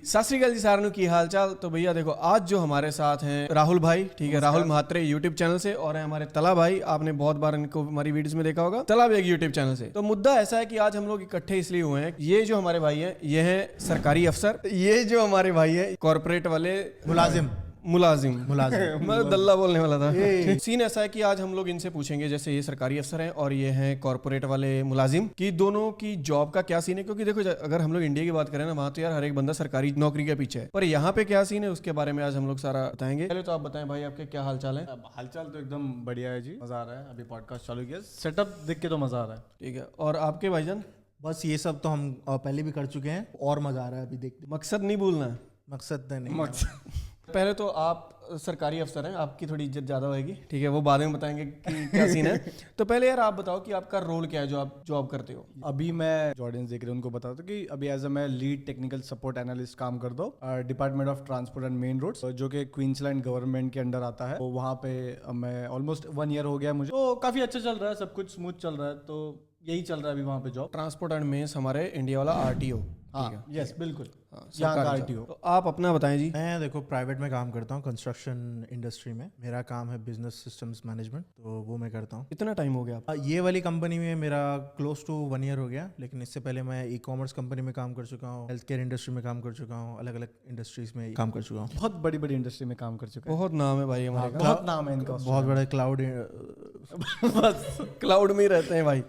सत श्री अकाल जी साਰਿਆਂ ਨੂੰ ਕੀ हाल चाल। तो भैया देखो आज जो हमारे साथ हैं राहुल भाई, ठीक है, राहुल महात्रे यूट्यूब चैनल से, और है हमारे तला भाई, आपने बहुत बार इनको हमारी वीडियोस में देखा होगा, तला बेग यूट्यूब चैनल से। तो मुद्दा ऐसा है कि आज हम लोग इकट्ठे इसलिए हुए हैं, ये जो हमारे भाई हैं ये है सरकारी अफसर, ये जो हमारे भाई है कॉर्पोरेट वाले मुलाजिम मैं दल्ला बोलने वाला था। सीन ऐसा है कि आज हम लोग इनसे पूछेंगे, जैसे ये सरकारी अफसर हैं और ये हैं कॉर्पोरेट वाले मुलाजिम, कि दोनों की जॉब का क्या सीन है। क्योंकि देखो अगर हम लोग इंडिया की बात करें ना, वहाँ तो यार हर एक बंदा सरकारी नौकरी के पीछे है, पर यहाँ पे क्या सीन है उसके बारे में आज हम लोग सारा बताएंगे। पहले तो आप बताएं भाई, आपके क्या हाल चाल है? हालचाल तो एकदम बढ़िया है जी, मजा आ रहा है। अभी पॉडकास्ट चालू किया, सेटअप देख के तो मजा आ रहा है। ठीक है, और आपके भाईजान? बस ये सब तो हम पहले भी कर चुके हैं और मजा आ रहा है अभी देखते। मकसद नहीं भूलना है, मकसद नहीं। पहले तो आप सरकारी अफसर हैं, आपकी थोड़ी इज्जत ज़्यादा होगी, ठीक है, वो बाद में बताएंगे कि क्या सीन है। तो पहले यार आप बताओ कि आपका रोल क्या है जो आप जॉब करते हो। अभी मैं जो ऑडियंस देख रहे हैं उनको बता दूं कि अभी एज अ मैं लीड टेक्निकल सपोर्ट एनालिस्ट काम करता हूँ department of transport and main roads, जो कि क्वींसलैंड गवर्नमेंट के अंडर आता है। तो वहाँ पे मैं ऑलमोस्ट 1 ईयर हो गया मुझे, तो काफी अच्छा चल रहा है, सब कुछ स्मूथ चल रहा है, तो यही चल रहा है अभी वहाँ पे जॉब। ट्रांसपोर्ट एंड मेंस हमारे इंडिया वाला RTO। हाँ, यस बिल्कुल, यहाँ का RTO। तो आप अपना बताएं जी। मैं देखो प्राइवेट में काम करता हूँ, कंस्ट्रक्शन इंडस्ट्री में। मेरा काम है बिजनेस सिस्टम्स मैनेजमेंट, तो वो मैं करता हूँ। कितना टाइम हो गया? ये वाली कंपनी में मेरा क्लोज टू 1 ईयर हो गया, लेकिन इससे पहले मैं ई-कॉमर्स कंपनी में काम कर चुका हूँ, हेल्थ केयर इंडस्ट्री में काम कर चुका हूँ, अलग अलग इंडस्ट्रीज में काम कर चुका हूँ। बहुत बड़ी बड़ी इंडस्ट्री में काम कर चुका है। बहुत नाम है भाई हमारे का, बहुत नाम है इनका, बहुत बड़ा क्लाउड। बस क्लाउड में ही रहते हैं भाई।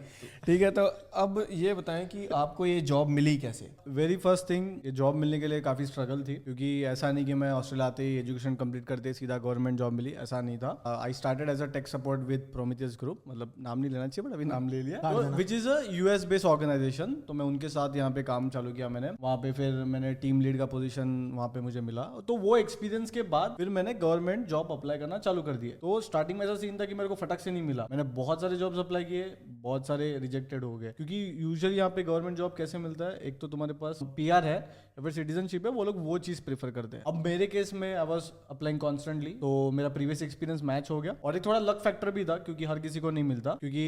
ठीक है, तो अब ये बताएं कि आपको ये जॉब मिली कैसे? वेरी फर्स्ट थिंग, ये जॉब मिलने के लिए काफ़ी स्ट्रगल थी, क्योंकि ऐसा नहीं कि मैं ऑस्ट्रेलिया आते ही एजुकेशन कंप्लीट करते सीधा गवर्नमेंट जॉब मिली, ऐसा नहीं था। I started as a tech support with Prometheus group, मतलब नाम नहीं लेना चाहिए बट अभी नाम ले लिया, which is a US based organisation. तो मैं उनके साथ यहाँ पे काम चालू किया मैंने वहाँ पे, फिर मैंने टीम लीड का पोजीशन वहाँ पे मुझे मिला। तो वो एक्सपीरियंस के बाद फिर मैंने गवर्नमेंट जॉब अप्लाई करना चालू कर दिए। तो स्टार्टिंग में ऐसा सीन था कि मेरे को फटक से नहीं मिला, मैंने बहुत सारे जॉब्स अप्लाई किए, बहुत सारे रिजेक्टेड हो गए। क्योंकि यूजुअली यहाँ पे गवर्नमेंट जॉब कैसे मिलता है, एक तो तुम्हारे पास PR है या फिर सिटीजनशिप है, वो लोग वो चीज प्रेफर करते हैं। अब मेरे केस में आई वाज अप्लाइंग कॉन्स्टेंटली, तो मेरा प्रीवियस एक्सपीरियंस मैच हो गया, और एक थोड़ा लक फैक्टर भी था क्योंकि हर किसी को नहीं मिलता, क्योंकि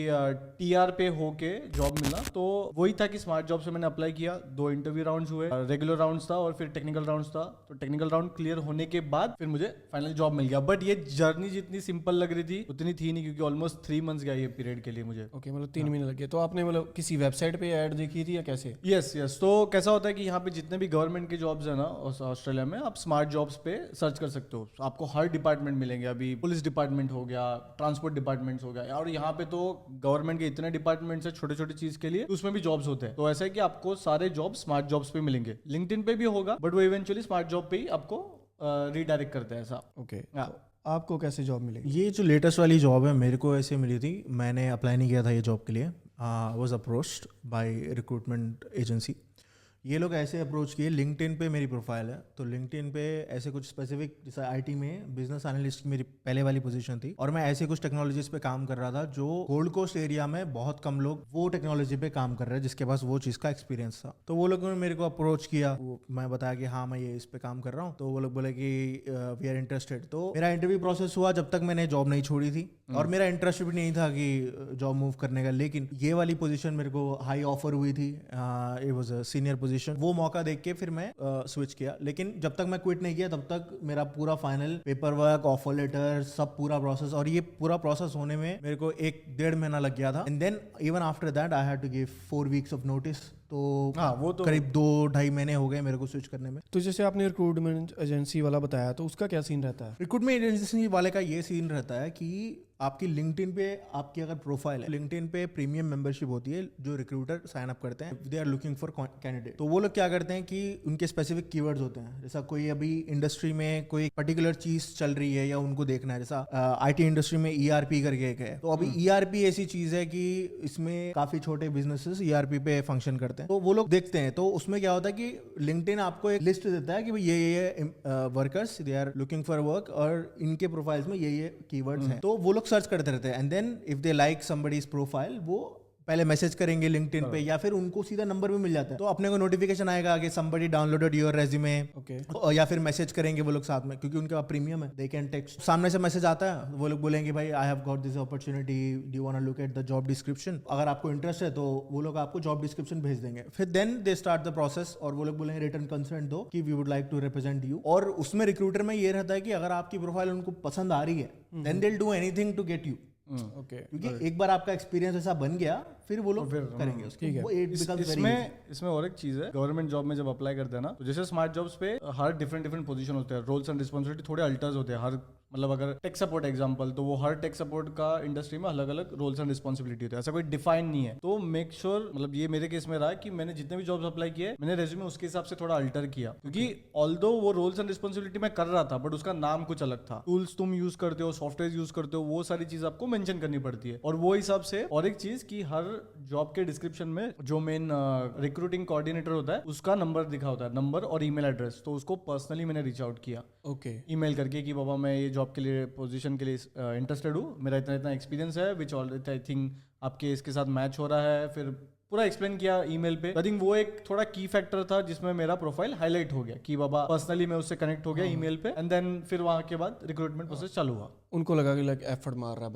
TR पे होके जॉब मिलना। तो वही था कि स्मार्ट जॉब से मैंने अप्लाई किया, 2 इंटरव्यू राउंड्स हुए, रेगुलर राउंड्स था और फिर टेक्निकल राउंड्स था। तो टेक्निकल राउंड क्लियर होने के बाद फिर मुझे फाइनल जॉब मिल गया। बट ये जर्नी जितनी सिंपल लग रही थी उतनी थी नहीं, क्योंकि ऑलमोस्ट 3 मंथ्स गया ये पीरियड के लिए मुझे। ओके, मतलब 3 महीने लगे। तो आपने मतलब किसी वेबसाइट पे ऐड देखी थी या कैसे? यस। तो कैसा होता है कि यहाँ पे जितने भी गवर्नमेंट के जॉब्स है ना ऑस्ट्रेलिया में, आप स्मार्ट जॉब्स पे सर्च कर सकते हो, आपको हर डिपार्टमेंट मिलेंगे। अभी पुलिस डिपार्टमेंट हो गया, ट्रांसपोर्ट डिपार्टमेंट्स हो गया, और यहाँ पे तो गवर्नमेंट के इतने डिपार्टमेंट्स है छोटे छोटे चीज के लिए, उसमें भी जॉब्स होते हैं। तो ऐसा है कि आपको सारे जॉब स्मार्ट जॉब्स पे मिलेंगे। लिंक्डइन पे भी होगा, बट वो इवेंचुअली स्मार्ट जॉब पे ही आपको रीडायरेक्ट करते हैं ऐसा। ओके, आपको कैसे जॉब मिलेगी? ये जो लेटेस्ट वाली जॉब है मेरे को ऐसे मिली थी, मैंने अप्लाई नहीं किया था ये जॉब के लिए। I was approached by recruitment agency. ये लोग ऐसे अप्रोच किए, लिंक्डइन पे मेरी प्रोफाइल है, तो लिंक्डइन पे ऐसे कुछ स्पेसिफिक, जैसे IT में बिजनेस एनालिस्ट की मेरी पहले वाली पोजीशन थी, और मैं ऐसे कुछ टेक्नोलॉजीज पे काम कर रहा था जो गोल्ड कोस्ट एरिया में बहुत कम लोग वो टेक्नोलॉजी पे काम कर रहे हैं जिसके पास वो चीज़ का एक्सपीरियंस था। तो वो लोगों ने मेरे को अप्रोच किया, मैं बताया कि हाँ मैं ये इस पे काम कर रहा हूँ, तो वो लोग बोले कि वी आर इंटरेस्टेड। तो मेरा इंटरव्यू प्रोसेस हुआ जब तक मैंने जॉब नहीं छोड़ी थी, और मेरा इंटरेस्ट भी नहीं था कि जॉब मूव करने का, लेकिन ये वाली पोजीशन मेरे को हाई ऑफर हुई थी, it was a senior position. वो मौका देख के फिर मैं स्विच किया, लेकिन जब तक मैं क्विट नहीं किया तब तक मेरा पूरा final paper work, offer letter, सब पूरा प्रोसेस, और ये पूरा प्रोसेस होने में मेरे को 1-1.5 महीना लग गया था। And then even after that I had to give 4 weeks of notice. तो हाँ, वो तो करीब 2-2.5 महीने हो गए मेरे को स्विच करने में। तो जैसे आपने रिक्रूटमेंट एजेंसी वाला बताया, तो उसका क्या सीन रहता है? रिक्रूटमेंट एजेंसी वाले का ये सीन रहता है कि आपकी लिंक्डइन पे आपकी अगर प्रोफाइल है, लिंक्डइन पे प्रीमियम मेंबरशिप होती है जो रिक्रूटर साइन अप करते हैं, they are looking for candidate. तो वो लोग क्या करते हैं कि उनके स्पेसिफिक कीवर्ड्स होते हैं, जैसा कोई अभी इंडस्ट्री में कोई पर्टिकुलर चीज चल रही है या उनको देखना है, जैसा IT इंडस्ट्री में ERP करके एक है, तो अभी ERP ऐसी चीज है कि इसमें काफी छोटे बिजनेसेस ERP पे फंक्शन करते हैं, तो वो लोग देखते हैं। तो उसमें क्या होता है कि लिंक्डइन आपको एक लिस्ट देता है कि भाई ये workers they are looking for work, और इनके प्रोफाइल्स में ये कीवर्ड्स हैं, तो वो लोग सर्च करते रहते हैं। And then if they like somebody's profile, वो पहले मैसेज करेंगे लिंक्डइन पे या फिर उनको सीधा नंबर भी मिल जाता है, तो अपने को नोटिफिकेशन आएगा कि समबडी डाउनलोडेड योर रेज्यूमे, या फिर मैसेज करेंगे वो लोग साथ में, क्योंकि उनके पास प्रीमियम है, दे कैन टेक्स्ट, सामने से मैसेज आता है, वो लोग बोलेंगे भाई I have got this opportunity, do you want to look at the job description, अगर आपको इंटरेस्ट है तो वो लोग आपको जॉब डिस्क्रिप्शन भेज देंगे, फिर then they start the process और वो लोग बोलेंगे रिटर्न कंसेंट दो कि we would like to represent you. और उसमें रिक्रूटर में ये रहता है कि अगर आपकी प्रोफाइल उनको पसंद आ रही है then they will do anything to get you, क्योंकि एक बार आपका एक्सपीरियंस ऐसा बन गया फिर वो लोग करेंगे उसको। इसमें और एक चीज है, गवर्नमेंट जॉब में जब अप्लाई करते हैं ना, तो जैसे स्मार्ट जॉब्स पे हर डिफरेंट पोजीशन होते हैं, रोल्स एंड रिस्पॉन्सिबिलिटी थोड़े अल्टर्स होते हैं, हर मतलब अगर टेक सपोर्ट एग्जांपल, तो वो हर टेक सपोर्ट का इंडस्ट्री में अलग अलग रोल्स एंड रिस्पॉन्सिबिलिटी होते हैं, ऐसा कोई डिफाइन नहीं है। तो मेक श्योर मतलब ये मेरे केस में रहा कि मैंने जितने भी जॉब्स अप्लाई किए मैंने रेज्यूमे उसके हिसाब से थोड़ा अल्टर किया, क्योंकि ऑल्दो वो रोल्स एंड रिस्पॉन्सिबिलिटी मैं कर रहा था बट उसका नाम कुछ अलग था, टूल्स तुम यूज करते हो, सॉफ्टवेयर यूज करते हो, वो सारी चीज आपको मेंशन करनी पड़ती है। और वो हिसाब से और एक चीज कि हर जॉब के डिस्क्रिप्शन में जो मेन रिक्रूटिंग कोऑर्डिनेटर होता है उसका नंबर दिखा होता है, नंबर और ईमेल एड्रेस, तो उसको पर्सनली मैंने रीच आउट किया ईमेल करके कि बाबा मैं ये जॉब के लिए पोजीशन के लिए इंटरेस्टेड हूँ, मेरा इतना इतना एक्सपीरियंस है विच ऑलरेडी आई थिंक आपके इसके साथ मैच हो रहा है, फिर पूरा एक्सप्लेन किया ईमेल पे। आई थिंक वो एक थोड़ा की फैक्टर था जिसमें मेरा प्रोफाइल हाईलाइट हो गया कि बाबा पर्सनली मैं उससे कनेक्ट हो गया ईमेल पे, एंड देन फिर वहां के बाद रिक्रूटमेंट प्रोसेस चालू हुआ। उनको लगा कि लाइक एफर्ट मार रहा है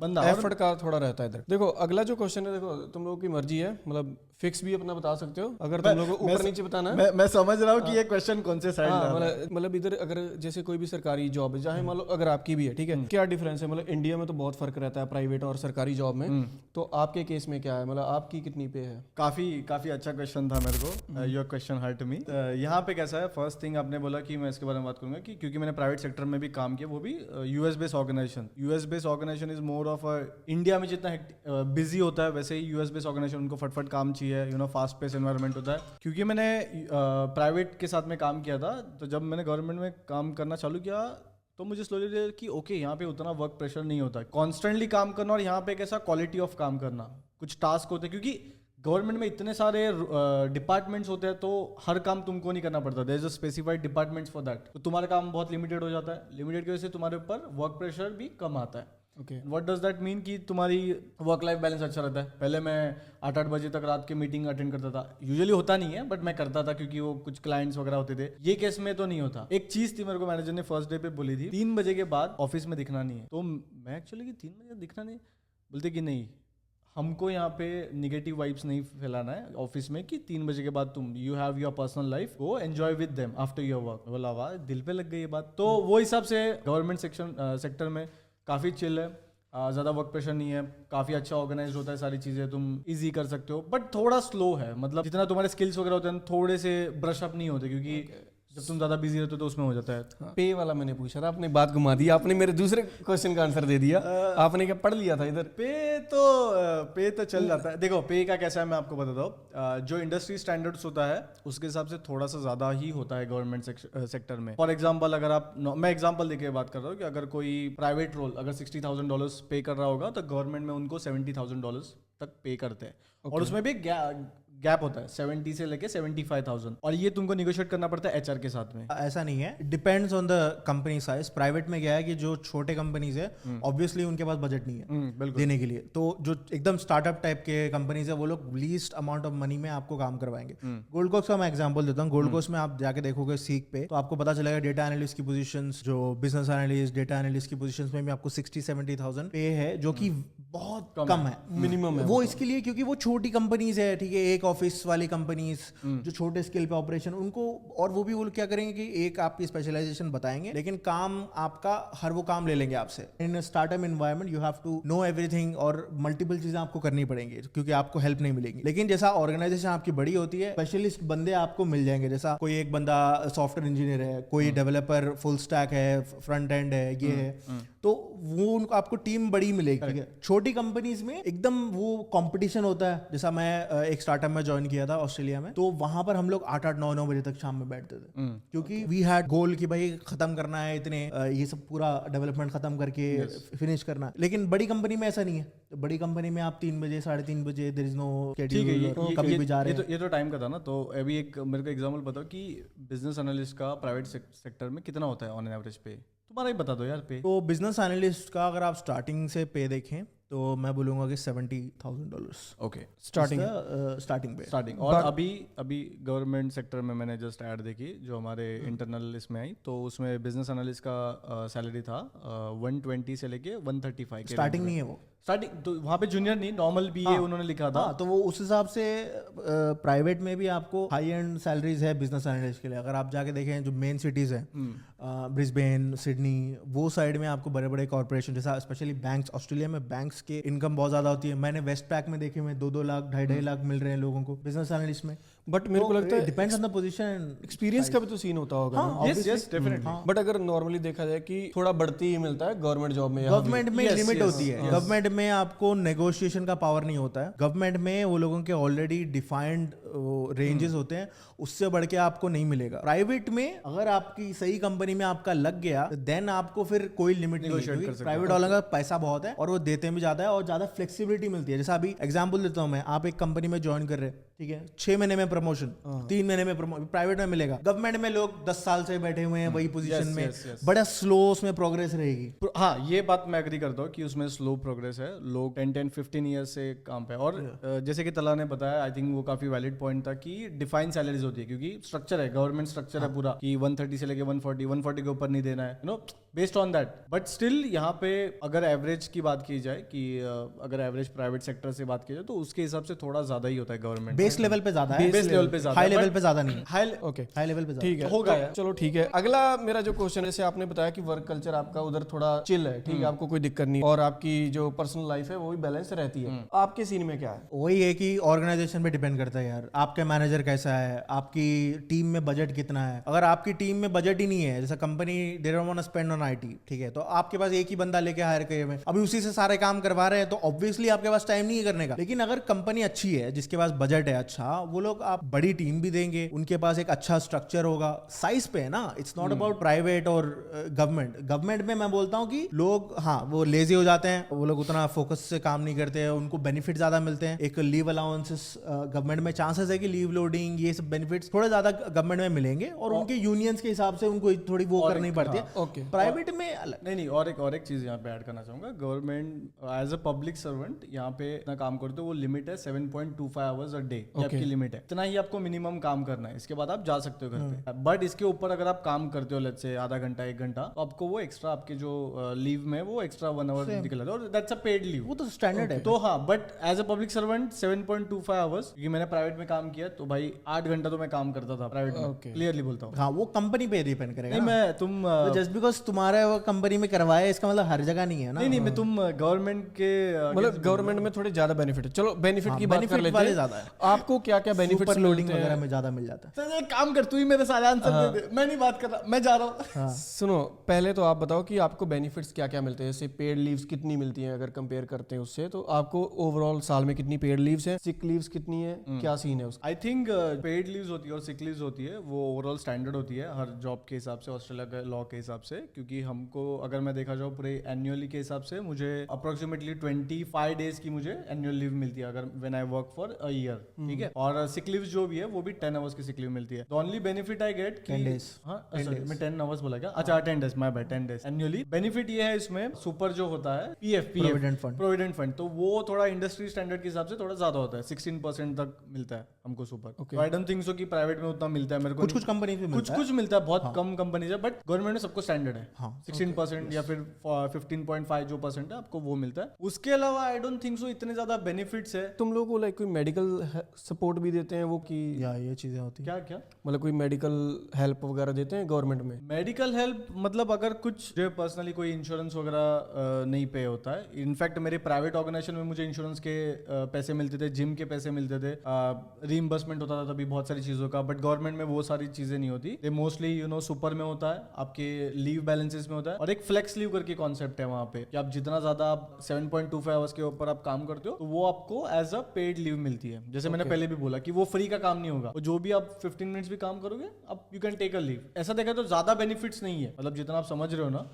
बंदा एफर्ट का थोड़ा रहता है इधर। देखो अगला जो क्वेश्चन है, देखो तुम लोगों की मर्जी है, मतलब फिक्स भी अपना बता सकते हो अगर तुम लोगों को ऊपर नीचे बताना है। मैं समझ रहा हूँ कि ये क्वेश्चन कौन से साइड मतलब इधर अगर जैसे कोई भी सरकारी जॉब है, चाहे मान लो अगर आपकी भी है, ठीक है, क्या डिफरेंस है, मतलब इंडिया में तो बहुत फर्क रहता है प्राइवेट और सरकारी जॉब में, तो आपके केस में क्या है, मतलब आपकी कितनी पे है? काफी अच्छा क्वेश्चन था मेरे को, योर क्वेश्चन हर्ट मी। यहाँ पे कैसा है, फर्स्ट थिंग आपने बोला कि मैं इसके बारे में बात करूंगा कि क्योंकि मैंने प्राइवेट सेक्टर में भी काम किया, वो भी US based organisation is more of India में जितना बिजी होता है वैसे ही यूएस बेस्ड ऑर्गेनाइजेशन उनको फटफट काम चाहिए, you know fast pace environment होता है। क्योंकि मैंने प्राइवेट के साथ में काम किया था, तो जब मैंने गवर्नमेंट में काम करना चालू किया तो मुझे स्लोली लगा कि ओके यहाँ पे उतना वर्क प्रेशर नहीं होता, कॉन्स्टेंटली काम करना और यहाँ पे कैसा क्वालिटी ऑफ काम करना, कुछ टास्क होते हैं, क्योंकि गवर्नमेंट में इतने सारे डिपार्टमेंट्स होते हैं तो हर काम तुमको नहीं करना पड़ता, there is a specified departments for that, तो तुम्हारा काम बहुत लिमिटेड हो जाता है, लिमिटेड की वजह से तुम्हारे ऊपर वर्क प्रेशर भी कम आता है। Okay, what does that mean कि तुम्हारी वर्क लाइफ बैलेंस अच्छा रहता है। पहले मैं 8 बजे तक रात के मीटिंग अटेंड करता था, यूजुअली होता नहीं है बट मैं करता था क्योंकि वो कुछ क्लाइंट्स वगैरह होते थे, ये केस में तो नहीं होता। एक चीज थी मेरे को मैनेजर ने फर्स्ट डे पे बोली थी 3 बजे के बाद ऑफिस में दिखना नहीं है, तो मैं एक्चुअली कि 3 बजे दिखना नहीं, बोलते कि नहीं हमको यहाँ पे निगेटिव वाइब्स नहीं फैलाना है ऑफिस में कि 3 बजे के बाद तुम you have your personal life, go enjoy with them after your work. बोला वाह, दिल पे लग गई ये बात। तो वो हिसाब से गवर्नमेंट सेक्टर में काफ़ी चिल है, ज़्यादा वर्क प्रेशर नहीं है, काफ़ी अच्छा ऑर्गेनाइज होता है, सारी चीज़ें तुम इजी कर सकते हो, बट थोड़ा स्लो है, मतलब जितना तुम्हारे स्किल्स वगैरह होते हैं थोड़े से ब्रश अप नहीं होते, क्योंकि जब तुम ज्यादा बिजी रहते हो तो उसमें हो जाता है। पे वाला मैंने पूछा था, आपने बात घुमा दी, आपने मेरे दूसरे क्वेश्चन का आंसर दे दिया। आपने क्या पढ़ लिया था इधर? पे तो चल जाता है। देखो पे का कैसा है मैं आपको बताता हूँ, जो इंडस्ट्री स्टैंडर्ड्स होता है उसके हिसाब से थोड़ा सा ज्यादा ही होता है गवर्नमेंट सेक्टर में। फॉर एग्जाम्पल अगर आप, मैं एग्जाम्पल देके बात कर रहा हूँ कि अगर कोई प्राइवेट रोल अगर $60,000 पे कर रहा होगा तो गवर्नमेंट में उनको $70,000 तक पे करते हैं, और उसमें भी गैप होता है 70 से लेके 75,000, और ये तुमको निगोशिएट करना पड़ता है एचआर के साथ में। ऐसा नहीं है, depends on the company size. Private में क्या है कि जो छोटे कंपनीज है ऑब्वियसली उनके पास बजट नहीं है देने के लिए, तो जो एकदम स्टार्टअप टाइप के कंपनीज है वो लोग लीस्ट अमाउंट ऑफ मनी में आपको काम करवाएंगे। गोल्ड कोस्ट का मैं एग्जांपल देता हूँ। गोल्ड कोस्ट में आप जाके देखोगे सीक पे, तो आपको पता चलेगा डेटा एनालिस्ट की पोजीशंस, जो बिजनेस एनालिस्ट, डेटा एनालिस्ट की पोजीशंस में भी आपको 60-70,000 पे है, जो कि बहुत कम है, मिनिमम है वो इसके लिए, क्योंकि वो छोटी कंपनीज है, ठीक है, एक ऑफिस वाली कंपनीज जो छोटे स्केल पे ऑपरेशन उनको, और वो भी वो क्या करेंगे कि एक आपकी स्पेशलाइजेशन बताएंगे लेकिन काम आपका हर वो काम ले लेंगे आपसे। In startup environment you have to know everything, और मल्टीपल चीजें आपको करनी पड़ेंगी क्योंकि आपको हेल्प नहीं मिलेगी। लेकिन जैसा ऑर्गेनाइजेशन आपकी बड़ी होती है, स्पेशलिस्ट बंदे आपको मिल जाएंगे, जैसा कोई एक बंदा सॉफ्टवेयर इंजीनियर है, कोई डेवलपर फुल स्टैक है, फ्रंट एंड है, ये है, तो वो उनको आपको टीम बड़ी मिलेगी। ठीक है, छोटी कंपनीज में एकदम वो कंपटीशन होता है। जैसा मैं एक स्टार्टअप में ज्वाइन किया था ऑस्ट्रेलिया में, तो वहां पर हम लोग 8-9 बजे तक शाम में बैठते थे, क्योंकि वी हैड गोल कि भाई खत्म करना है इतने, ये सब पूरा डेवलपमेंट खत्म करके फिनिश करना। लेकिन बड़ी कंपनी में ऐसा नहीं है, बड़ी कंपनी में आप 3 बजे 3:30 बजे देयर इज नो शेड्यूल, कभी भी जा रहे हैं। ये तो टाइम का था ना, तो अभी एक मेरे को एग्जांपल बताओ कि बिजनेस एनालिस्ट का प्राइवेट सेक्टर में कितना होता है ऑन एन एवरेज पे, तुम्हारा ही बता दो यार पे। तो बिजनेस एनालिस्ट का अगर आप स्टार्टिंग से पे देखें तो मैं बोलूँगा कि $70,000 ओके स्टार्टिंग स्टार्टिंग पे। स्टार्टिंग। और अभी गवर्नमेंट सेक्टर में मैंने जस्ट ऐड देखी जो हमारे इंटरनल इसमें आई, तो उसमें बिजनेस एनालिस्ट का सैलरी था 120 से लेके 135 के स्टार्टिंग नहीं है वो, स्टार्टिंग। तो वहाँ पे जूनियर नहीं, नॉर्मल बीए उन्होंने लिखा था। हाँ, तो वो उस हिसाब से प्राइवेट में भी आपको हाई एंड सैलरीज है बिजनेस एनालिस्ट के लिए। अगर आप जाके देखें जो मेन सिटीज हैं, ब्रिस्बेन, सिडनी, वो साइड में आपको बड़े बड़े कॉर्पोरेशन जैसा स्पेशली बैंक्स, ऑस्ट्रेलिया में बैंक्स के इनकम बहुत ज्यादा होती है। मैंने वेस्ट पैक में देखे हुए 2-2 लाख 2.5 लाख मिल रहे हैं लोगों को बिजनेस एनालिस्ट में। बट मेरे को लगता है depends on the position, experience का भी तो सीन होता होगा ना। Yes yes definitely. बट अगर नॉर्मली देखा जाए कि थोड़ा बढ़ती ही मिलता है गवर्नमेंट जॉब में, गवर्नमेंट में लिमिट होती है। गवर्नमेंट में आपको नेगोशिएशन का पावर नहीं होता है। गवर्नमेंट में वो लोगों के ऑलरेडी डिफाइंड रेंजेस होते हैं, उससे बढ़ के आपको नहीं मिलेगा। प्राइवेट में अगर आपकी सही कंपनी में आपका लग गया देन आपको फिर कोई लिमिट नहीं है। प्राइवेट वालों का पैसा बहुत है और वो देते भी ज्यादा है और ज्यादा फ्लेक्सिबिलिटी मिलती है। जैसा अभी एग्जांपल देता हूं मैं, आप एक कंपनी में ज्वाइन कर रहे हैं, ठीक है, 6 महीने में प्रमोशन, 3 महीने में प्रमोशन प्राइवेट में मिलेगा। गवर्नमेंट में लोग 10 साल से बैठे हुए हैं वही पोजीशन में, बड़ा स्लो उसमें प्रोग्रेस रहेगी। हाँ, ये बात मैं एग्री करता हूँ कि उसमें स्लो प्रोग्रेस है। लोग 10-15 ईयर्स से काम पे। और जैसे कि तला ने बताया, आई थिंक वो काफी वैलिड पॉइंट था कि डिफाइन सैलरीज होती है, क्योंकि स्ट्रक्चर है, गवर्नमेंट स्ट्रक्चर है पूरा कि 130 से लेके 140 के ऊपर नहीं देना है, you know, based on that. But still यहाँ पे अगर एवरेज की बात की जाए कि अगर एवरेज प्राइवेट सेक्टर से बात की जाए तो उसके हिसाब से थोड़ा ज्यादा ही होता है गवर्नमेंट। बेस लेवल पे ज्यादा है, बेस लेवल पे ज्यादा, हाई लेवल पे ज्यादा नहीं, हाई हाई लेवल पे ज्यादा। ठीक है, होगा यार। चलो ठीक है। अगला मेरा जो क्वेश्चन है, जैसे आपने बताया कि वर्क कल्चर आपका उधर थोड़ा चिल है, ठीक है, आपको कोई दिक्कत नहीं, और आपकी जो पर्सनल लाइफ है वो भी बैलेंस रहती है। आपके सीन में क्या है? वही है कि ऑर्गेनाइजेशन पे डिपेंड करता है यार, आपका मैनेजर कैसा है, आपकी टीम में बजट कितना है। अगर आपकी टीम में बजट ही नहीं है, जैसा company they don't want to spend on IT, ठीक है, तो आपके पास एक ही बंदा लेके हायर किए हुए, अभी उसी से सारे काम करवा रहे हैं, तो ऑब्वियसली आपके पास टाइम नहीं है करने का। लेकिन अगर कंपनी अच्छी है, जिसके पास बजट है अच्छा, वो लोग आप बड़ी टीम भी देंगे, उनके पास एक अच्छा स्ट्रक्चर होगा, साइज पे है ना। इट्स नॉट अबाउट प्राइवेट और गवर्नमेंट। गवर्नमेंट में मैं बोलता हूँ कि लोग, हाँ, वो लेजी हो जाते हैं, वो लोग उतना फोकस से काम नहीं करते हैं, उनको बेनिफिट ज्यादा मिलते हैं। एक लीव अलाउंसेस गवर्नमेंट में चांसेस है कि लीव लोडिंग ये सब बेनिफिट्स थोड़े ज्यादा गवर्नमेंट में मिलेंगे, और उनके यूनियंस के हिसाब से उनको थोड़ी वो करनी पड़ती है। ओके, प्राइवेट में अलग नहीं, और एक चीज यहाँ पे ऐड करना चाहूंगा। Government as a public servant यहाँ पे इतना काम करते हो, वो लिमिट है 7.25 आवर्स अ डे, आपकी लिमिट है, इतना ही आपको मिनिमम काम करना है। इसके बाद आप जा सकते हो घर पे। बट इसके ऊपर अगर आप काम करते हो, लेट्स से आधा घंटा 1 घंटा, तो आपको वो एक्स्ट्रा आपके जो लीव में वो एक्स्ट्रा 1 आवर निकलता है, और दैट्स अ पेड लीव। वो तो स्टैंडर्ड है। तो हाँ, but as a public servant 7.25 hours, क्योंकि मैंने प्राइवेट में काम किया, तो भाई 8 घंटा तो मैं काम करता था प्राइवेट में, क्लियरली बोलता हूँ। हाँ, वो कंपनी पे डिपेंड करेगा। नहीं, मैं तुम जस्ट बिकॉज तुम्हारा वो कंपनी में करवाया, इसका मतलब हर जगह नहीं है ना। नहीं, मैं तुम गवर्नमेंट के मतलब गवर्नमेंट में थोड़े ज्यादा बेनिफिट है। चलो बेनिफिट की बात कर लेते हैं। ज्यादा है, आपको क्या क्या बेनिफिट सुपर लोडिंग वगैरह में ज्यादा मिल जाता है। तो एक काम कर, तू ही मेरे सारे आंसर दे दे, मैं नहीं बात कर रहा, मैं जा रहा हूँ। सुनो, पहले तो आप बताओ कि आपको बेनिफिट्स क्या क्या मिलते हैं। जैसे पेड लीव्स कितनी मिलती हैं अगर कंपेयर करते हैं उससे, तो आपको ओवरऑल साल में कितनी पेड लीव्स हैं, सिक लीव्स कितनी है, क्या सीन है उसका? आई थिंक पेड लीव्स होती है और सिक लीव्स होती है, वो ओवरऑल स्टैंडर्ड होती है हर जॉब के हिसाब से, ऑस्ट्रेलिया के लॉ के हिसाब से। क्योंकि हमको अगर मैं देखा जाऊँ पूरे एनुअली के हिसाब से, मुझे अप्रोक्सीमेटली 25 डेज की मुझे एनुअल लीव मिलती है अगर when I work for a year, ठीक है। और सिक लीव जो भी है वो भी 10 आवर्स की सिक लीव मिलती है। The only benefit I get 10 days। हाँ, मैं 10 आवर्स बोला क्या? अच्छा, 10 days, my bad, 10 days annually. Benefit ये है इसमें, सुपर जो होता है पीएफ प्रोविडेंट फंड, तो वो थोड़ा इंडस्ट्री स्टैंडर्ड के हिसाब से थोड़ा ज्यादा होता है, 16% तक मिलता है हमको super. I don't think so कि प्राइवेट में उतना मिलता है मेरे को। कुछ कंपनी में कुछ मिलता है, बहुत कम कंपनी है, बट गवर्नमेंट में सबको स्टैंडर्ड है। 16% या फिर 15.5 जो परसेंट है आपको वो मिलता है। उसके अलावा आई डोंट थिंक सो इतने ज्यादा बेनिफिट्स है। तुम लोगों को लाइक कोई मेडिकल सपोर्ट भी देते हैं वो कि ये चीजें होती है? क्या मतलब कोई मेडिकल हेल्प वगैरह देते हैं गवर्नमेंट में? मेडिकल हेल्प मतलब अगर कुछ जो पर्सनली कोई इंश्योरेंस वगैरह नहीं पे होता है। इनफैक्ट मेरे प्राइवेट ऑर्गेनाइजेशन में मुझे इंश्योरेंस के पैसे मिलते थे, जिम के पैसे मिलते थे, रीइंबर्समेंट होता था तभी बहुत सारी चीजों का। बट गवर्नमेंट में वो सारी चीजें नहीं होती। ये मोस्टली सुपर में होता है, आपके लीव बैलेंसेस में होता है, और एक फ्लेक्स लीव करके कॉन्सेप्ट है वहां पे कि आप जितना ज्यादा आप 7.25 आवर्स के ऊपर आप काम करते हो तो वो आपको एज अ पेड लीव मिलती है। जैसे मैंने पहले भी बोला कि वो फ्री का काम नहीं होगा, जो भी आप 15 मिनट्स भी काम करोगे आप you can take a leave. ऐसा देखा तो ज्यादा बेनिफिट्स नहीं है, मतलब जितना आप समझ रहे हो ना।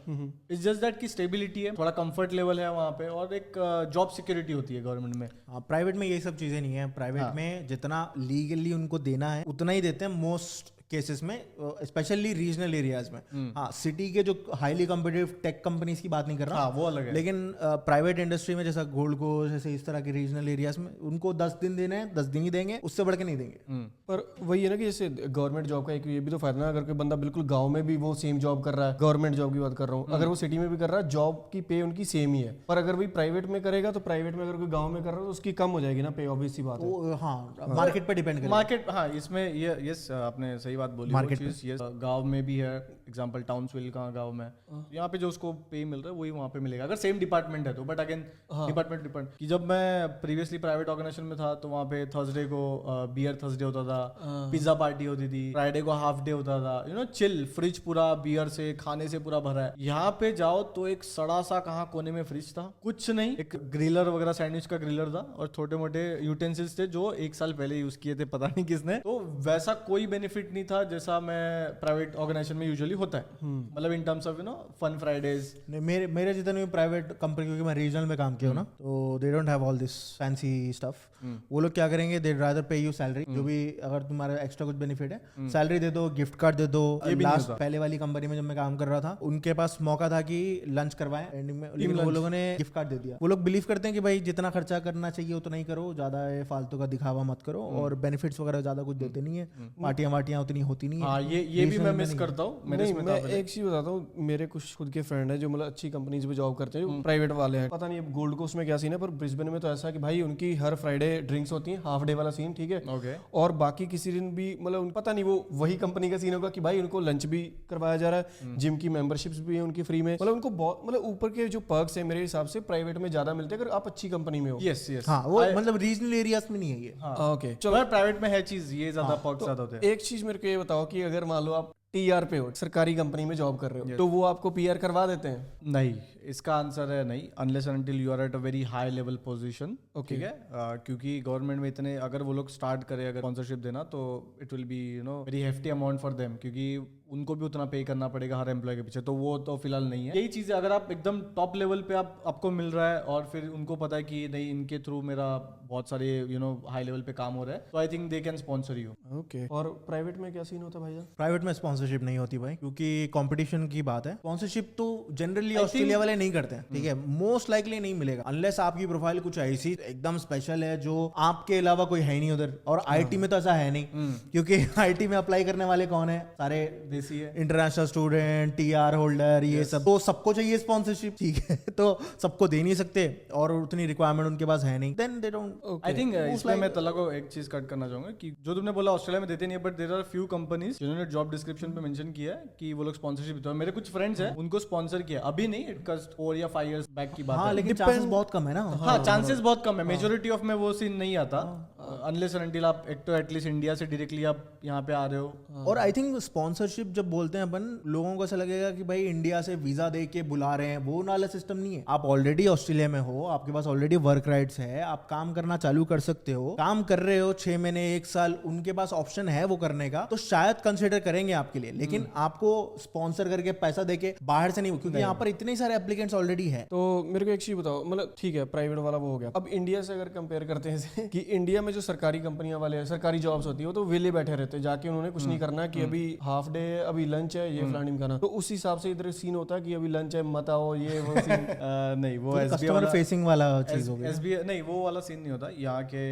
इट्स जस्ट दैट की स्टेबिलिटी है, थोड़ा कंफर्ट लेवल है वहां पे, और एक जॉब सिक्योरिटी होती है गवर्नमेंट में। प्राइवेट में ये सब चीजें नहीं है। प्राइवेट में जितना लीगली उनको देना है उतना ही देते हैं। मोस्ट केसेस में, स्पेशली रीजनल एरियाज में। हाँ, सिटी के जो हाईली कॉम्पिटिटिव टेक कंपनीज की बात नहीं कर रहा, हाँ वो अलग है। लेकिन प्राइवेट इंडस्ट्री में जैसा गोल्ड कोस्ट, जैसे इस तरह के रीजनल एरियाज में उनको 10 दिन देने हैं, 10 दिन ही देंगे, उससे बढ़ के नहीं देंगे। पर वही है ना कि जैसे गवर्नमेंट जॉब का एक ये भी तो फायदा ना, अगर कोई बंदा बिल्कुल गांव में भी वो सेम जॉब कर रहा है, गवर्नमेंट जॉब की बात कर रहा हूँ, अगर वो सिटी में भी कर रहा है, जॉब की पे उनकी सेम ही है। पर अगर वही प्राइवेट में करेगा तो प्राइवेट में अगर कोई गांव में कर रहा है तो उसकी कम हो जाएगी ना पे, ऑब्वियस सी बात है। तो हाँ, मार्केट पे डिपेंड करेगा। मार्केट, हाँ इसमें ये यस आपने सही बात बोली। Market चीज यस गांव में भी है, एग्जांपल टाउन्सविल का गांव में, यहाँ पे जो उसको पे मिल रहा है वही वहाँ पे मिलेगा अगर सेम डिपार्टमेंट है तो। बट अगेन डिपार्टमेंट डिपेंड कि जब मैं प्रीवियसली प्राइवेट ऑर्गेनाइजेशन में था तो वहाँ पे थर्सडे को बियर थर्सडे होता था, पिज्जा पार्टी होती थी, फ्राइडे को हाफ डे होता था, यू नो चिल, फ्रिज पूरा बियर से खाने से पूरा भरा है। यहाँ पे जाओ तो एक सड़ा सा कहाँ कोने में फ्रिज था, कुछ नहीं, एक ग्रिलर वगैरह सैंडविच का ग्रिलर था और छोटे मोटे यूटेंसिल्स थे जो 1 साल पहले यूज किए थे, पता नहीं किसने। तो वैसा कोई बेनिफिट नहीं था जैसा मैं प्राइवेट ऑर्गेनाइजेशन में यूजुअली होता है, मतलब in terms of you know fun Fridays. नहीं, मेरे जितने भी प्राइवेट कंपनी, क्योंकि मैं रीजनल में काम किया हूँ ना, तो they don't have all this fancy stuff. वो लोग क्या करेंगे, दे रादर पे यू सैलरी, जो भी अगर तुम्हारा एक्स्ट्रा कुछ बेनिफिट है, सैलरी दे दो, गिफ्ट कार्ड दे दो। लास्ट पहले वाली कंपनी में जब मैं काम कर रहा था, उनके पास मौका था कि लंच करवाएं एंडिंग में, लेकिन वो लोगों ने गिफ्ट कार्ड दे दिया। वो लोग बिलीव करते हैं कि भाई जितना खर्चा करना चाहिए उतना ही करो, ज्यादा फालतू का दिखावा मत करो, और बेनिफिट्स वगैरह ज्यादा कुछ देते नहीं है, पार्टियां वाटियां उतनी होती नहीं है। हाँ ये भी मैं मिस करता हूँ। नहीं, मैं एक चीज बताता हूँ, मेरे कुछ खुद के फ्रेंड है जो मतलब अच्छी कंपनीज में जॉब करते हैं, प्राइवेट वाले हैं, पता नहीं अब गोल्ड कोस्ट में क्या सीन है, पर ब्रिस्बेन में तो ऐसा है कि भाई उनकी हर फ्राइडे ड्रिंक्स होती हैं, हाफ डे वाला सीन, ठीक है। ओके। और बाकी किसी दिन भी मतलब पता नहीं वो वही कंपनी का सीन होगा कि भाई उनको लंच भी करवाया जा रहा है, जिम की मेंबरशिप्स भी है उनकी फ्री में, मतलब उनको बहुत मतलब ऊपर के जो पर्क्स है मेरे हिसाब से प्राइवेट में ज्यादा मिलते हैं अगर आप अच्छी कंपनी में हो। यस यस, हाँ, वो मतलब रीजनल एरियाज में नहीं है ये। ओके, चलो प्राइवेट में है चीज, ये ज्यादा पर्क्स ज्यादा होते हैं। एक चीज मेरे को ये बताओ कि अगर मान लो आप टीआर पे हो, सरकारी कंपनी में जॉब कर रहे हो, तो वो आपको पीआर करवा देते हैं? नहीं, इसका आंसर है नहीं, unless until you are at a very high level position. ठीक है, क्योंकि गवर्नमेंट में इतने अगर वो लोग स्टार्ट करे अगर स्पॉन्सरशिप देना तो it will be you know very hefty amount for them, क्योंकि उनको भी उतना पे करना पड़ेगा हर एम्प्लॉय के पीछे, तो वो तो फिलहाल नहीं है। यही चीज़ है, अगर आप एकदम टॉप लेवल पे आपको मिल रहा है और फिर उनको पता है कि नहीं इनके थ्रू मेरा बहुत सारे यू नो हाई लेवल पे काम हो रहा है, तो I think they can sponsor you. Okay, और प्राइवेट में क्या सीन होता है भाईजान? प्राइवेट में स्पॉन्सरशिप नहीं होती भाई, क्योंकि कंपटीशन की बात है। स्पॉन्सरशिप तो जनरली ऑस्ट्रेलिया वाले नहीं करते हैं, ठीक है, मोस्ट लाइकली नहीं मिलेगा अनलेस आपकी प्रोफाइल कुछ ऐसी एकदम स्पेशल है जो आपके अलावा कोई है नहीं उधर। और आईटी में तो ऐसा है नहीं, क्योंकि आईटी में अप्लाई करने वाले कौन है, सारे देसी है, इंटरनेशनल स्टूडेंट, टीआर होल्डर, ये सब, तो सबको चाहिए स्पॉन्सरशिप, ठीक है, तो सबको दे नहीं सकते और उतनी रिक्वायरमेंट उनके पास है नहीं, then they don't. I think इसमें मैं तला को एक चीज कट करना चाहूंगा कि जो तुमने बोला ऑस्ट्रेलिया में देते नहीं है, but there are few companies जिन्होंने जॉब डिस्क्रिप्शन पे मेंशन किया है कि वो लोग स्पॉन्सरशिप देते हैं। मेरे कुछ फ्रेंड्स हैं उनको स्पॉन्सर किया, अभी नहीं, इट कस्ट 4 या 5 इयर्स बैक की बात है। हाँ, लेकिन चांसेस बहुत कम है ना। हाँ, चांसेस बहुत कम है, मेजोरिटी ऑफ में वो सीन नहीं आता अनलेस एंड अनटिल आप एक तो एटलीस्ट इंडिया से डायरेक्टली आप यहाँ पे आ रहे हो। और आई थिंक स्पॉन्सरशिप जब बोलते हैं अपन, लोगों को ऐसा लगेगा कि भाई इंडिया से वीजा दे के बुला रहे हैं, वो वाला सिस्टम नहीं है। आप ऑलरेडी ऑस्ट्रेलिया में हो, आपके पास ऑलरेडी वर्क राइट्स है, आप काम करना चालू कर सकते हो, काम कर रहे हो 6 महीने 1 साल, उनके पास ऑप्शन है वो करने का, तो शायद कंसिडर करेंगे आपके लिए। लेकिन आपको स्पॉन्सर करके पैसा देके बाहर से नहीं, क्योंकि यहाँ पर इतने सारे एप्लीकेंट्स ऑलरेडी है। तो मेरे को एक चीज बताओ, मतलब ठीक है प्राइवेट वाला वो हो गया, अब इंडिया से अगर कंपेयर करते हैं कि इंडिया में जो सरकारी कंपनियां वाले हैं, सरकारी जॉब्स होती है, वो तो वेले बैठे रहते हैं, जाके उन्होंने कुछ नहीं करना कि अभी हाफ डे, अभी लंच है, ये फलानी खाना, तो उस हिसाब से इधर सीन होता है कि अभी लंच है मत आओ, ये वो सीन। नहीं, वो कस्टमर फेसिंग वाला चीज हो गया। एसबीआई नहीं, वो वाला सीन नहीं होता। यहाँ के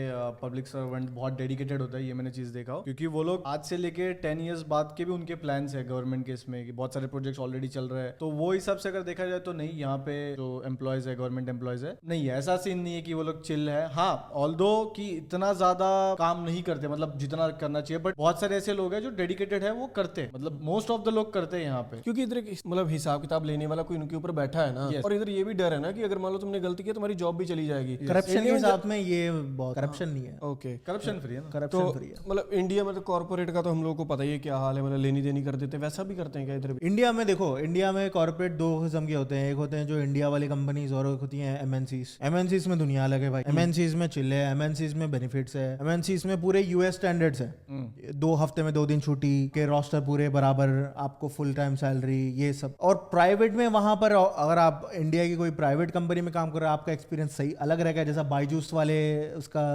पब्लिक सर्वेंट बहुत डेडिकेटेड होता है, ये मैंने चीज देखा हो, क्योंकि वो लोग आज से लेके 10 इयर्स बाद के भी उनके प्लान्स है गवर्नमेंट के इसमें कि बहुत सारे प्रोजेक्ट्स ऑलरेडी चल रहे हैं, तो वो हिसाब से अगर देखा जाए तो नहीं, यहाँ पे जो एम्प्लॉयज है, गवर्नमेंट एम्प्लॉयज है, नहीं है ऐसा सीन नहीं है कि वो लोग चिल है। हाँ, ऑल्दो कि इतना ज्यादा काम नहीं करते, मतलब जितना करना चाहिए, बट बहुत सारे ऐसे लोग हैं जो डेडिकेटेड है, वो करते हैं, मतलब मोस्ट ऑफ द लोग करते हैं यहाँ पे, क्योंकि इधर एक मतलब हिसाब किताब लेने वाला कोई उनके ऊपर बैठा है ना। और इधर ये भी डर है ना कि अगर मान लो तुमने गलती की तुम्हारी जॉब भी चली जाएगी। करप्शन के साथ में ये बहुत करप्शन नहीं है। ओके, करप्शन फ्री है ना, करप्शन फ्री है। मतलब इंडिया में तो कॉर्पोरेट का तो हम लोगों को पता ही है क्या हाल है, मतलब लेनी देनी कर देते, वैसा भी करते हैं क्या इधर भी? इंडिया में देखो, इंडिया में कॉर्पोरेट 2 किस्म के होते हैं, एक होते हैं जो इंडिया वाली कंपनीज और एक होती हैं एमएनसीज। एमएनसीज में दुनिया अलग है भाई, एमएनसीज में चिल है, एमएनसीज में बेनिफिट्स स्टैंडर्ड्स है, MNCs में पूरे US स्टैंडर्ड्स है, 2 हफ्ते में 2 दिन छुट्टी के, रोस्टर पूरे बराबर, आपको फुल टाइम सैलरी, ये सब। और प्राइवेट में वहां पर अगर आप इंडिया की कोई प्राइवेट कंपनी में काम कर रहे हो, आपका एक्सपीरियंस सही अलग रहेगा। जैसा बायजूस वाले उसका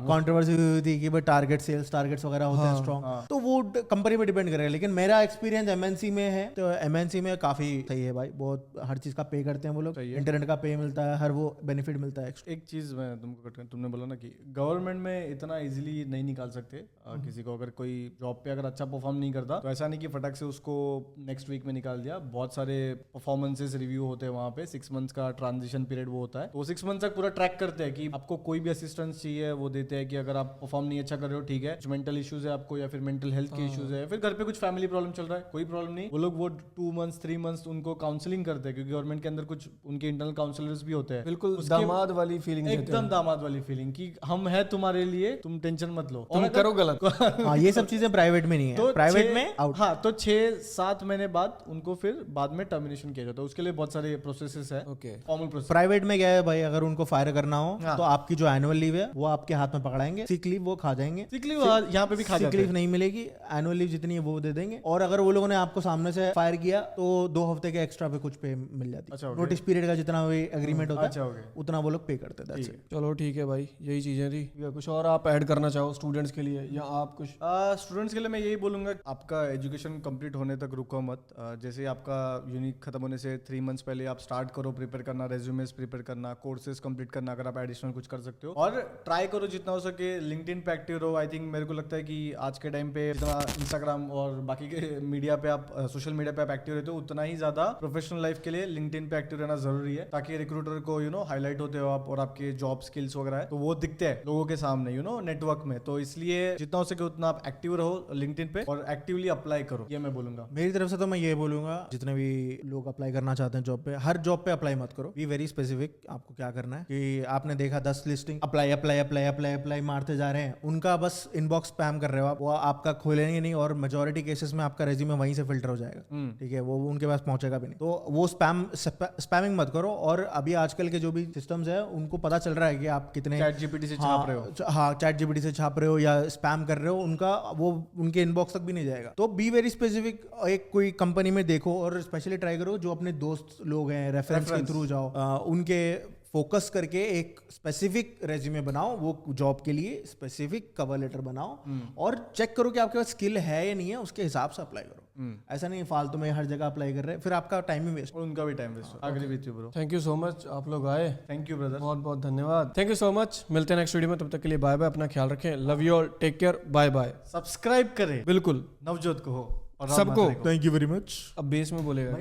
कंट्रोवर्सी हुई थी कि भाई टारगेट, सेल्स टारगेट्स वगैरह होते हैं स्ट्रॉन्ग, तो वो कंपनी पे डिपेंड करेगा। लेकिन मेरा एक्सपीरियंस MNC में है, तो MNC में काफी सही है भाई, बहुत हर चीज का पे करते हैं वो लोग, इंटरनेट का पे मिलता है, हर वो बेनिफिट मिलता है। एक चीज मैं तुमको कट कर, तुमने बोला ना कि गवर्नमेंट में इतना इजीली नहीं निकाल सकते किसी को। अगर कोई जॉब पे अगर अच्छा परफॉर्म नहीं करता तो ऐसा नहीं कि फटाक से उसको नेक्स्ट वीक में निकाल दिया। बहुत सारे परफॉर्मेंसेस रिव्यू होते हैं वहाँ पे, 6 मंथ्स का ट्रांजिशन पीरियड वो होता है, तो 6 मंथ्स तक पूरा ट्रैक करते हैं कि आपको कोई भी असिस्टेंस चाहिए वो देते हैं कि अगर आप परफॉर्म नहीं अच्छा कर रहे हो, ठीक है, कुछ मेंटल इश्यूज है आपको या फिर मेंटल हेल्थ के इश्यूज है, फिर घर पे कुछ फैमिली प्रॉब्लम चल रहा है, कोई प्रॉब्लम नहीं, वो लोग वो 2 मंथ्स 3 मंथ्स उनको काउंसलिंग करते हैं, क्योंकि गवर्नमेंट के अंदर कुछ उनके इंटरनल काउंसलर्स भी होते हैं। बिल्कुल दामाद वाली फीलिंग, एकदम दामाद वाली फीलिंग कि हम है तुम्हारे लिए, तुम टेंशन मत लो, तुम करो गलत। हाँ, ये सब चीजें प्राइवेट में नहीं है, तो प्राइवेट में आउट। हाँ, तो 6-7 महीने बाद उनको फिर बाद में टर्मिनेशन किया जाता है, उसके लिए बहुत सारे प्रोसेसेस है, फॉर्मल प्रोसेस। प्राइवेट में क्या है भाई, अगर उनको फायर करना हो तो आपकी जो एनुअल लीव है वो आपके हाथ में पकड़ाएंगे, सिक लीव वो खा जाएंगे, सिक लीव यहाँ पे भी खा सिक लीव नहीं मिलेगी, एनुअल लीव जितनी है वो दे देंगे। और अगर वो लोगों ने आपको सामने से फायर किया तो 2 हफ्ते के एक्स्ट्रा पे कुछ पे मिल जाती है। नोटिस पीरियड का जितना भी एग्रीमेंट होता है उतना वो लोग पे करते हैं। चलो ठीक है भाई, यही चीजें थी। कुछ और आप ऐड करना चाहो स्टूडेंट्स के लिए, या आप कुछ? स्टूडेंट्स के लिए मैं यही बोलूंगा, आपका एजुकेशन कंप्लीट होने तक रुको मत। जैसे आपका यूनिक खत्म होने से 3 मंथ्स पहले आप स्टार्ट करो प्रिपेयर करना, रेज्यूमेस प्रिपेयर करना, कोर्सेज कंप्लीट करना, अगर आप एडिशनल कुछ कर सकते हो, और ट्राई करो जितना हो सके लिंक्डइन पे एक्टिव रहो। आई थिंक मेरे को लगता है कि आज के टाइम पे जितना इंस्टाग्राम और बाकी के मीडिया पे आप सोशल मीडिया पे आप एक्टिव रहते हो, उतना ही ज्यादा प्रोफेशनल लाइफ के लिए लिंक्डइन पे एक्टिव रहना जरूरी है, ताकि रिक्रूटर को हाईलाइट होते हो आप, और आपके जॉब स्किल्स वगैरह है तो वो दिखते हैं लोगों के सामने नेटवर्क में। तो इसलिए जितना हो सके उतना आप एक्टिव रहो लिंक्डइन पे और एक्टिवली अप्लाई करो, ये मैं बोलूंगा। मेरी तरफ से तो मैं ये बोलूंगा, जितने भी लोग अप्लाई करना चाहते हैं जॉब पे, हर जॉब पे अप्लाई मत करो, बी वेरी स्पेसिफिक। आपको क्या करना है कि आपने देखा 10 listing, apply apply apply apply apply मारते जा रहे हैं, उनका बस इनबॉक्स स्पैम कर रहे हो आप, वो आपका खोलेंगे नहीं, और मेजोरिटी केसेस में आपका रेज्यूमे वहीं से फिल्टर हो जाएगा, ठीक है, वो उनके पास पहुंचेगा भी नहीं। तो वो स्पैमिंग मत करो। और अभी आजकल के जो भी सिस्टम्स है उनको पता चल रहा है कि आप कितने ChatGPT से छाप रहे हो, हाँ ChatGPT से छाप रहे हो या स्पैम कर रहे हो, उनका वो उनके इनबॉक्स तक भी नहीं जाएगा। तो बी वेरी स्पेसिफिक, एक कोई कंपनी में देखो, और स्पेशली ट्राई करो जो अपने दोस्त लोग हैं रेफरेंस के थ्रू जाओ, उनके फोकस करके एक स्पेसिफिक रेज्यूमे बनाओ, वो जॉब के लिए स्पेसिफिक कवर लेटर बनाओ, और चेक करो कि आपके पास स्किल है या नहीं है, उसके हिसाब से अप्लाई करो। ऐसा नहीं फालतू में हर जगह अप्लाई कर रहे हैं, फिर आपका टाइम ही वेस्ट, और उनका भी time waste. Agree with you bro. Thank you so much, आप लोग आए, थैंक यू ब्रदर, बहुत बहुत धन्यवाद। थैंक यू सो मच, मिलते हैं नेक्स्ट वीडियो में, तब तक के लिए बाय बाय, अपना ख्याल रखें, love you all, take care, bye bye. Subscribe करें बिल्कुल नवजोत को हो और सबको, थैंक यू वेरी मच। अब बेस में बोलेगा।